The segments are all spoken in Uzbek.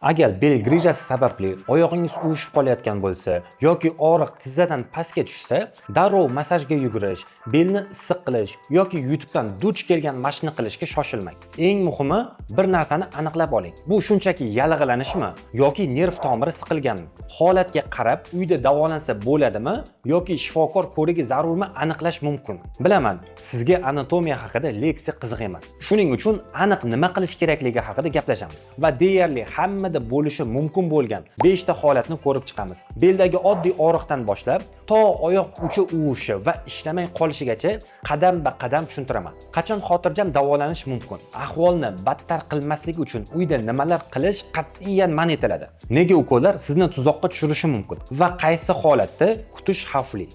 Agar bel grijasi sababli oyog'ingiz uvushib qolayotgan bo'lsa yoki og'riq tizzadan pastga tushsa, darrov massajga yugurish, belni issiq qilish yoki YouTubedan duch kelgan mashqni qilishga shoshilmang. Eng muhimi, bir narsani aniqlab oling. Bu shunchaki yallig'lanishmi yoki nerv tomiri siqilganmi? Holatga qarab uyda davolansa bo'ladimi yoki shifokor ko'rigi zarurmi aniqlash mumkin. Bilaman, sizga anatomiya haqida leksiya qiziq emas. Shuning uchun aniq nima qilish kerakligi haqida gaplashamiz va deyarli hammada bo'lishi mumkin bo'lgan 5 ta holatni ko'rib chiqamiz. Beldagi oddiy og'riqdan boshlab to oyoq uchi uvishi va ishlamay qolishigacha qadam-ba-qadam tushuntiraman. Qachon xotirjam davolanish mumkin? Ahvolni battar qilmaslik uchun uyda nimalar qilish qat'iyan man etiladi? Nega ukollar sizni tuzoqqa tushirishi mumkin va qaysi holatda kutish xavfli?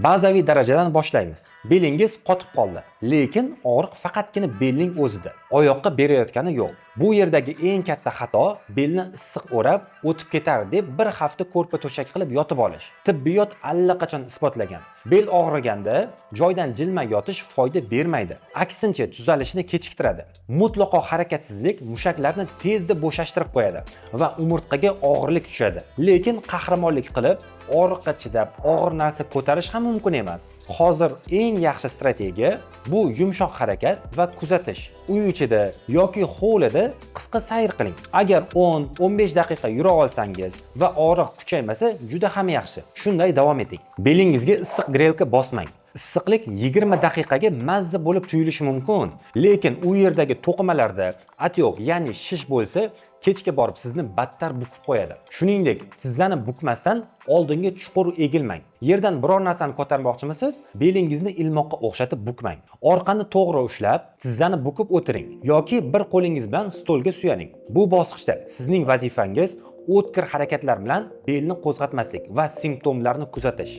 Bazaviy darajadan boshlaymiz. Belingiz qotib qoldi, lekin og'riq faqatgina belning o'zida, oyoqqa berayotgani yo'q. Bu yerdagi eng katta xato belni issiq o'rab o'tib ketar deb bir hafta ko'rpa to'shak qilib yotib olish. Tibbiyot allaqachon isbotlagan. Bel og'riganda joydan jilmay yotish foyda bermaydi. Aksincha tuzalishni kechiktiradi. Mutlaqo harakatsizlik mushaklarni tezda bo'shashtirib qo'yadi va umurtqaga og'irlik tushadi. Lekin qahramonlik qilib, og'riqqa chidab, og'ir narsa ko'tarish ham mumkin emas. Hozir eng yaxshi strategiya bu yumshoq harakat va kuzatish. Uy ichida yoki hovlida qisqa sayr qiling. Agar 10-15 daqiqa yura olsangiz va og'riq kuchaymasa, juda ham yaxshi. Shunday davom eting. Belingizga issiq grelka bosmang. Issiqlik 20 daqiqaga mazza bo'lib tuyulishi mumkin, lekin u yerdagi to'qimalarda atyoq, ya'ni shish bo'lsa, kechga borib sizni battar bukib qo'yadi. Shuningdek, tizzani bukmasdan oldinga chuqur egilmang. Yerdan biror narsani ko'tarmoqchimisiz? Belingizni ilmoqqa o'xshatib bukmang. Orqani to'g'ri ushlab, tizzani bukib o'tiring yoki bir qo'lingiz bilan stolga suyaning. Bu bosqichda sizning vazifangiz o'tkir harakatlar bilan belni qo'zg'atmaslik va simptomlarni kuzatish.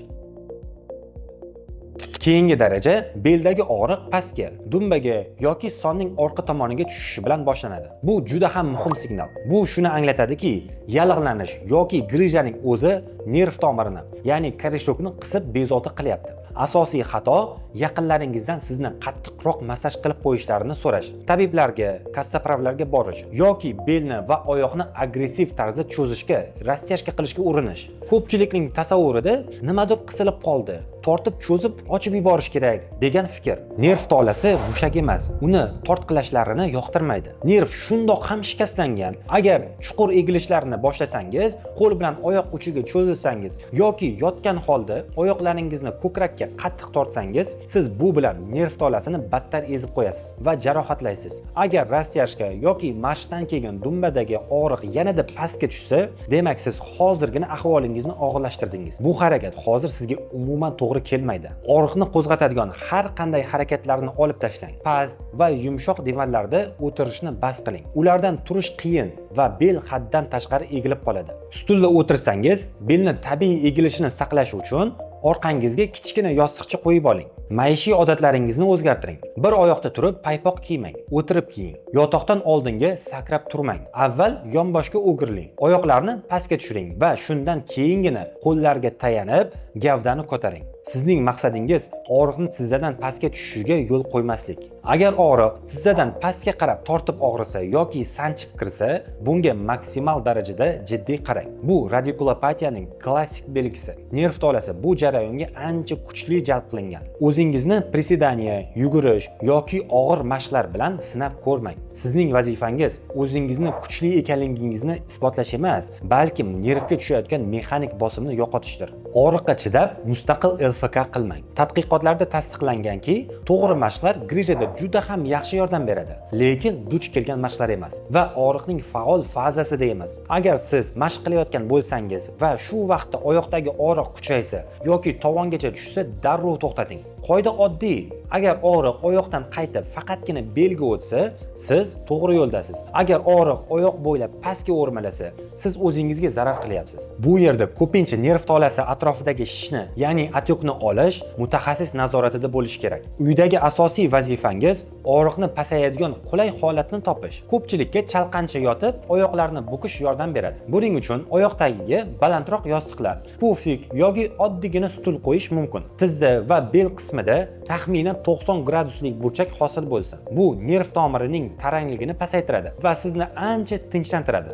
Keyingi daraja beldagi og'riq pastga, dumbaga yoki sonning orqa tomoniga tushishi bilan boshlanadi. Bu juda ham muhim signal. Bu shuni anglatadiki, yallig'lanish yoki grijaning o'zi nerv tomirini, ya'ni korishokni qisib bezovta qilyapti. Asosiy xato yaqinlaringizdan sizni qattiqroq massaj qilib qo'yishlarini so'rash, tabiblarga, kassapravlarga borish yoki belni va oyoqni agressiv tarzda cho'zishga, rastyashka qilishga urinish. Ko'pchilikning tasavvurida nimadir qisilib qoldi, tortib cho'zib ochib yuborish kerak degan fikr. Nerv tolasi mushak emas, uni tortqilashlarini yoqtirmaydi. Nerv shundoq ham shikastlangan. Agar chuqur egilishlarni boshlasangiz, qo'l bilan oyoq uchiga cho'zilsangiz yoki yotgan holda oyoqlaringizni ko'krakka qattiq tortsangiz, siz bu bilan nerv tolasini battar ezib qo'yasiz va jarohatlaysiz. Agar rastyashka yoki mashqdan keyin dumbadagi og'riq yanada pastga tushsa, demak siz hozirgina ahvolingizni og'irlashtirdingiz. Bu harakat hozir sizga umuman to'g'ri kelmaydi. Og'riqni qo'zg'atadigan har qanday harakatlarni olib tashlang. Past va yumshoq divanlarda o'tirishni bas qiling. Ulardan turish qiyin va bel haddan tashqari egilib qoladi. Stulda o'tirsangiz, belni tabiiy egilishini saqlash uchun orqangizga kichkina yostiqcha qo'yib oling. Maishiy odatlaringizni o'zgartiring. Bir oyoqda turib paypoq kiymang, o'tirib kiying. Yotoqdan oldinga sakrab turmang. Avval yonboshga o'giriling. Oyoqlarni pastga tushiring va shundan keyingina qo'llarga tayanib, gavdani ko'taring. Sizning maqsadingiz og'riqni tizzadan pastga tushishiga yo'l qo'ymaslik. Agar og'riq tizzadan pastga qarab tortib og'risa yoki sanchib kirsa, bunga maksimal darajada jiddiy qarang. Bu radikulopatiyaning klassik belgisi. Nerv tolasi bu jarayonga ancha kuchli jalb qilingan. O'zingizni prisedaniya, yugurish yoki og'ir mashqlar bilan sinab ko'rmang. Sizning vazifangiz o'zingizni kuchli ekanligingizni isbotlash emas, balki nervga tushayotgan mexanik bosimni yo'qotishdir. Og'riqqa chidab mustaqil LFK qilmang. Tadqiqotlarda tasdiqlanganki, to'g'ri mashqlar grijada juda ham yaxshi yordam beradi, lekin duch kelgan mashqlar emas va og'riqning faol fazasida emas. Agar siz mashq qilayotgan bo'lsangiz va shu vaqtda oyoqdagi og'riq kuchaysa yoki tovongacha tushsa, darrov to'xtating. Qoida oddiy. Agar og'riq oyoqdan qaytib faqatgina belga o'tsa, siz to'g'ri yo'ldasiz. Agar og'riq oyoq bo'ylab pastga o'rmalasa, siz o'zingizga zarar qilyapsiz. Bu yerda ko'pincha nerv tolasi atrofidagi shishni, ya'ni atyokni olish mutaxassis nazoratida bo'lishi kerak. Uydagi asosiy vazifangiz og'riqni pasayadigan qulay holatni topish. Ko'pchilikka chalqancha yotib, oyoqlarni bukish yordam beradi. Buning uchun oyoq tagiga balandroq yostiqlar, pufik yoki oddiygina stul qo'yish mumkin. Tizza va bel qismi qismida taxminan 90 graduslik burchak hosil bo'lsin. Bu nerv tomirining tarangligini pasaytiradi va sizni ancha tinchlantiradi.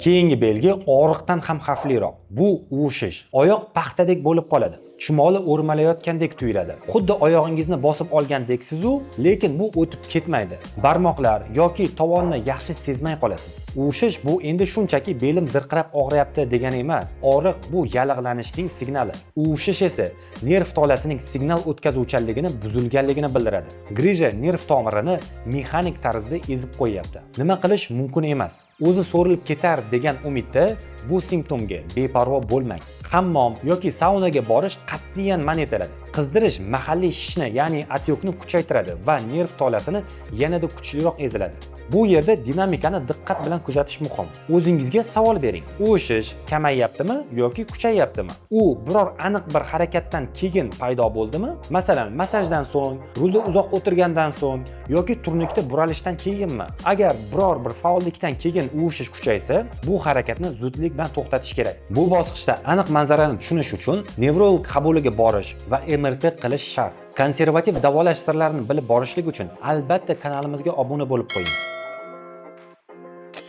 Keyingi belgi og'riqdan ham xavfliroq. Bu uvishish. Oyoq paxtadek bo'lib qoladi. Chumoli o'rmalayotgandek tuyuladi. Xuddi oyog'ingizni bosib olgandek-siz-u, lekin bu o'tib ketmaydi. Barmoqlar yoki tovonni yaxshi sezmay qolasiz. Uvishish bu endi shunchaki belim zirqirab og'riyapti degani emas. Og'riq bu yallig'lanishning signali. Uvishish esa nerv tolasining signal o'tkazuvchanligini buzilganligini bildiradi. Grija nerv tomirini mexanik tarzda ezib qo'yyapti. Nima qilish mumkin emas. O'zi so'rilib ketar degan umidda bu simptomga beparvo bo'lmang. Hammom yoki saunaga borish qat'iyan man etiladi. Qizdirish mahalliy shishni, ya'ni otyoqni kuchaytiradi va nerv tolasini yanada kuchliroq eziladi. Bu yerda dinamikani diqqat bilan kuzatish muhim. O'zingizga savol bering. Uvishish kamayyaptimi yoki kuchayyaptimi? U biror aniq bir harakatdan keyin paydo bo'ldimi? Masalan, massajdan so'ng, rulda uzoq o'tirgandan so'ng yoki turnikda buralishdan keyinmi? Agar biror bir faollikdan keyin uvishish kuchaysa, bu harakatni zudlik bilan to'xtatish kerak. Bu bosqichda aniq manzarani tushunish uchun nevrolog qabuliga borish va MRT qilish shart. Konservativ davolash sirlarini bilib borishlik uchun albatta kanalimizga obuna bo'lib qo'ying.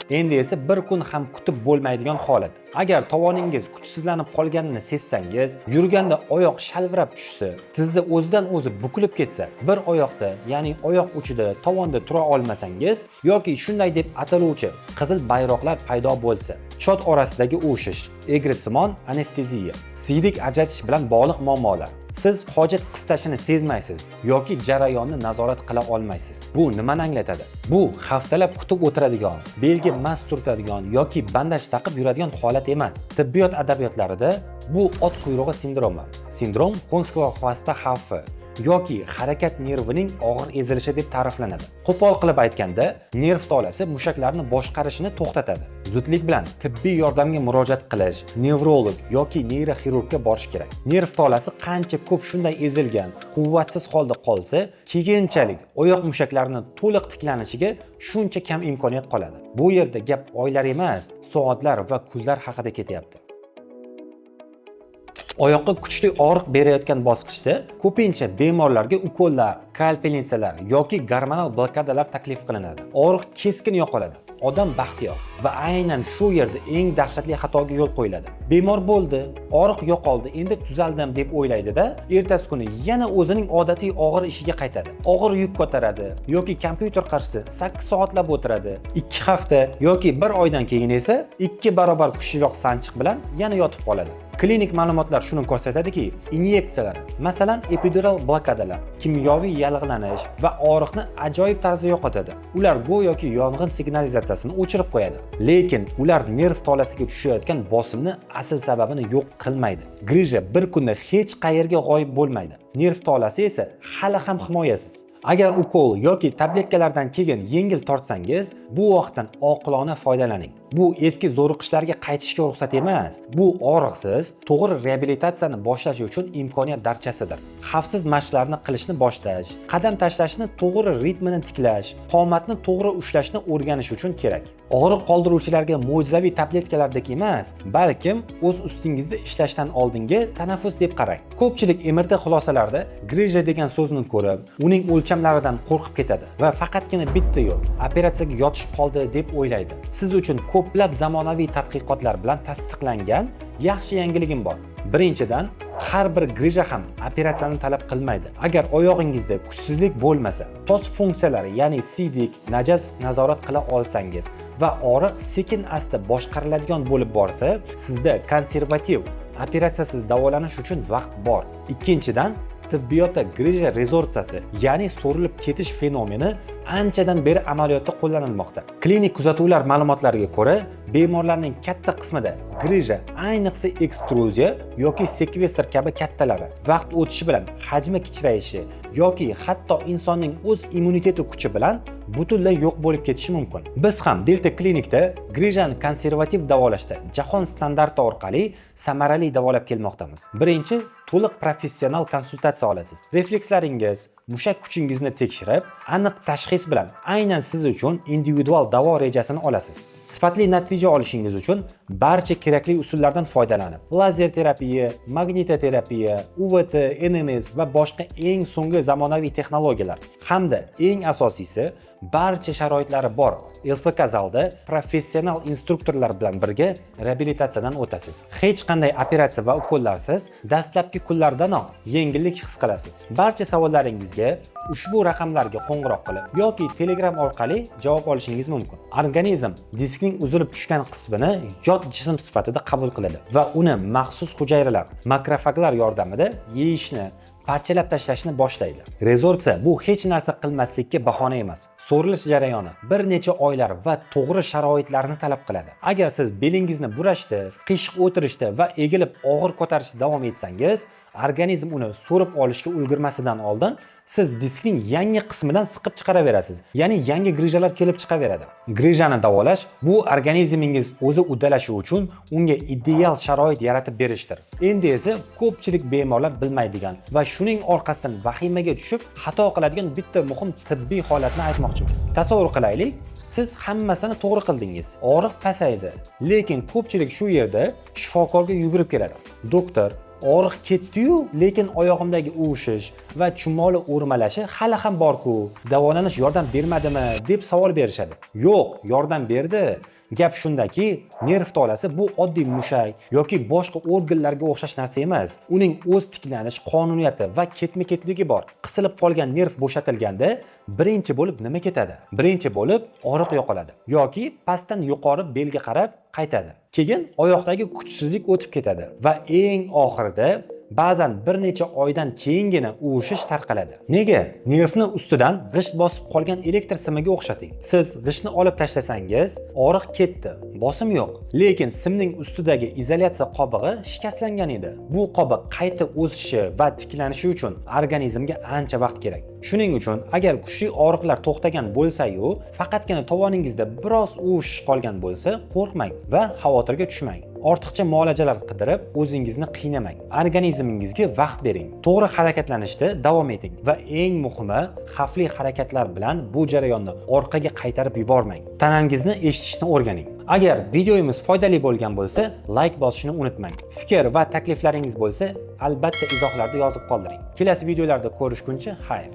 Endi esa bir kun ham kutib bo'lmaydigan holat. Agar tovoningiz kuchsizlanib qolganini sezsangiz, yurganda oyoq shalvirab tushsa, tizza o'zidan o'zi bukilib ketsa, bir oyoqda, ya'ni oyoq uchida tovonda tura olmasangiz yoki shunday deb ataluvchi qizil bayroqlar paydo bo'lsa, chot orasidagi uvishish, egrisimon anesteziya, siydik ajratish bilan bog'liq muammolar. Siz hojat qistashini sezmaysiz yoki jarayonni nazorat qila olmaysiz. Bu nimani anglatadi? Bu haftalab kutib o'tiradigan, belga mas turtadigan yoki bandaj taqib yuradigan holat emas. Tibbiyot adabiyotlarida bu ot quyrug'i sindromi, sindrom konskого xvosta xavfi yoki harakat nervining og'ir ezilishi deb ta'riflanadi. Qo'pol qilib aytganda, nerv tolasi mushaklarni boshqarishini to'xtatadi. Zudlik bilan tibbiy yordamga murojaat qilish, nevrolog yoki neyroxirurgga borish kerak. Nerv tolasi qancha ko'p shunday ezilgan, quvvatsiz holda qolsa, keyinchalik oyoq mushaklarining to'liq tiklanishiga shuncha kam imkoniyat qoladi. Bu yerda gap oylar emas, soatlar va kunlar haqida ketyapti. Oyoqqa kuchli og'riq berayotgan bosqichda ko'pincha bemorlarga ukollar, kalpelnitsalar yoki gormonal blokadalar taklif qilinadi. Og'riq keskin yo'qoladi. Odam baxtiyor va aynan shu yerda eng dahshatli xatoga yo'l qo'yiladi. Bemor bo'ldi, og'riq yo'qoldi, endi tuzaldim deb o'ylaydi-da, ertasi kuni yana o'zining odatiy og'ir ishiga qaytadi. Og'ir yuk ko'taradi yoki kompyuter qarshisida 8 soatlab o'tiradi. 2 hafta yoki 1 oydan keyin esa 2 barobar kuchliroq sanchiq bilan yana yotib qoladi. Klinik ma'lumotlar shuni ko'rsatadiki, inyeksiyalar, masalan, epidural blokadalar, kimyoviy yallig'lanish va og'riqni ajoyib tarzda yo'qotadi. Ular go'yoki yong'in signalizatsiyasini o'chirib qo'yadi, lekin ular nerv tolasiga tushayotgan bosimni asl sababini yo'q qilmaydi. Grija bir kunda hech qayerga g'oyib bo'lmaydi. Nerv tolasi esa hali ham himoyasiz. Agar ukol yoki tabletkalardan keyin yengil tortsangiz, bu vaqtdan oqilona foydalaning. Bu eski zo'riqishlarga qaytishga ruxsat emas. Bu og'riqsiz, to'g'ri reabilitatsiyani boshlash uchun imkoniyat darchasidir. Xavfsiz mashqlarni qilishni boshlash, qadam tashlashni to'g'ri ritmini tiklash, qomatni to'g'ri ushlashni o'rganish uchun kerak. Og'riq qoldiruvchilarga mo'jizaviy tabletkalardek emas, balkim o'z ustingizda ishlashdan oldingi tanaffus deb qarang. Ko'pchilik MRT xulosalarida grija degan so'zni ko'rib, uning o'lchamlaridan qo'rqib ketadi va faqatgina bitta yo'l, operatsiyaga yotish qoldi deb o'ylaydi. Siz uchun ko'plab zamonaviy tadqiqotlar bilan tasdiqlangan yaxshi yangiligim bor. Birinchidan, har bir grija ham operatsiyani talab qilmaydi. Agar oyog'ingizda kuchsizlik bo'lmasa, tos funksiyalari, ya'ni siydik, najas nazorat qila olsangiz va og'riq sekin-asta boshqariladigan bo'lib borsa, sizda konservativ, operatsiyasiz davolanish uchun vaqt bor. Ikkinchidan, tibbiyotda grija rezorsiyasi, ya'ni so'rilib ketish fenomeni anchadan beri amaliyotda qo'llanilmoqda. Klinik kuzatuvlar ma'lumotlariga ko'ra, bemorlarning katta qismida grija, ayniqsa ekstruziya yoki sekvestr kabi kattalari, vaqt o'tishi bilan hajmi kichrayishi yoki hatto insonning o'z immuniteti kuchi bilan butunlay yo'q bo'lib ketishi mumkin. Biz ham Delta klinikda grijani konservativ davolashda jahon standarti orqali samarali davolab kelmoqdamiz. Birinchi, to'liq professional konsultatsiya olasiz. Reflekslaringiz, mushak kuchingizni tekshirib, aniq tashxis bilan aynan siz uchun individual davo rejasini olasiz. Sifatli natija olishingiz uchun barcha kerakli usullardan foydalanib, lazer terapiya, magnitoterapiya, UVT, NMS va boshqa eng so'nggi zamonaviy texnologiyalar hamda eng asosiysi barcha sharoitlari bor LFK zalda professional instruktorlar bilan birga reabilitatsiyadan o'tasiz. Hech qanday operatsiya va ukollarsiz dastlabki kunlardanoq yengillik his qilasiz. Barcha savollaringizga ushbu raqamlarga qo'ng'iroq qilib yoki Telegram orqali javob olishingiz mumkin. Organizm diskning uzilib tushgan qismini yot jism sifatida qabul qiladi va uni maxsus hujayralar, makrofaglar yordamida yeyishni, parchalab tashlashni boshlaydi. Rezorbsiya bu hech narsa qilmaslikka bahona emas. So'rilish jarayoni bir necha oylar va to'g'ri sharoitlarni talab qiladi. Agar siz belingizni burashda, qiyshiq o'tirishda va egilib og'ir ko'tarishda davom etsangiz, organizm uni so'rib olishga ulgurmasidan oldin siz diskning yangi qismidan siqib chiqaraverasiz. Ya'ni yangi grijalar kelib chiqaveradi. Grijani davolash bu organizmingiz o'zi uddalashi uchun unga ideal sharoit yaratib berishdir. Endi esa ko'pchilik bemorlar bilmaydigan va shuning orqasidan vahimaga tushib xato qiladigan bitta muhim tibbiy holatni aytmoqchiman. Tasavvur qilaylik, siz hammasini to'g'ri qildingiz. Og'riq pasaydi, lekin ko'pchilik shu yerda shifokorga yugurib keladi. Doktor, og'riq ketdi-yu, lekin oyog'imdagi uvishish va chumoli o'rmalashi hali ham bor-ku. Davolanish yordam bermadimi deb savol berishadi. Yo'q, yordam berdi. Gap shundaki, nerv tolasi bu oddiy mushak yoki boshqa organlarga o'xshash narsa emas. Uning o'z tiklanish qonuniyati va ketma-ketligi bor. Qisilib qolgan nerv bo'shatilganda birinchi bo'lib nima ketadi? Birinchi bo'lib og'riq yo'qoladi yoki pastdan yuqori belga qarab qaytadi. Keyin oyoqdagi kuchsizlik o'tib ketadi va eng oxirida ba'zan bir necha oydan keyingina uvishish tarqaladi. Nega? Nervni ustidan g'isht bosib qolgan elektr simiga o'xshating. Siz g'ishtni olib tashlasangiz, og'riq ketdi, bosim yo'q. Lekin simning ustidagi izolyatsiya qobig'i shikastlangan edi. Bu qobiq qayta o'sishi va tiklanishi uchun organizmga ancha vaqt kerak. Shuning uchun agar kuchli og'riqlar to'xtagan bo'lsa-yu, faqatgina tovoningizda biroz uvishish qolgan bo'lsa, qo'rqmang va xavotirga tushmang. Ortiqcha muolajalar qidirib, o'zingizni qiynamang. Organizmingizga vaqt bering. To'g'ri harakatlanishda davom eting va eng muhimi, xavfli harakatlar bilan bu jarayonni orqaga qaytarib yubormang. Tanangizni eshitishni o'rganing. Agar videomiz foydali bo'lgan bo'lsa, like bosishni unutmang. Fikr va takliflaringiz bo'lsa, albatta izohlarda yozib qoldiring. Kelasi videolarda ko'rishguncha xayr.